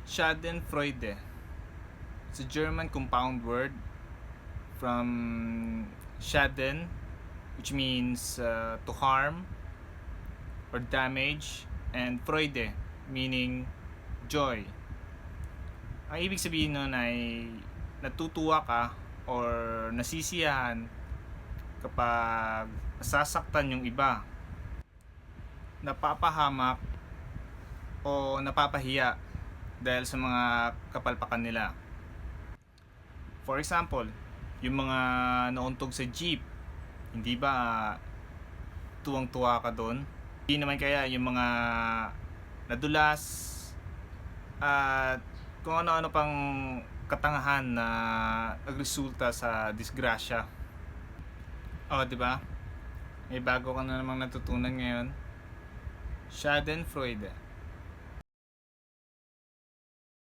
Schadenfreude. It's a German compound word from Schaden, which means to harm or damage, and Freude, meaning joy. Ang ibig sabihin nun ay natutuwa ka or nasisiyahan kapag nasasaktan yung iba, napapahamak o napapahiya dahil sa mga kapalpakan nila. For example, yung mga nauntog sa jeep, hindi ba tuwang-tuwa ka doon? Hindi naman kaya yung mga nadulas at kung ano-ano pang katangahan na nagresulta sa disgrasya. O, di ba? May bago ka na namang natutunan ngayon. Schadenfreude.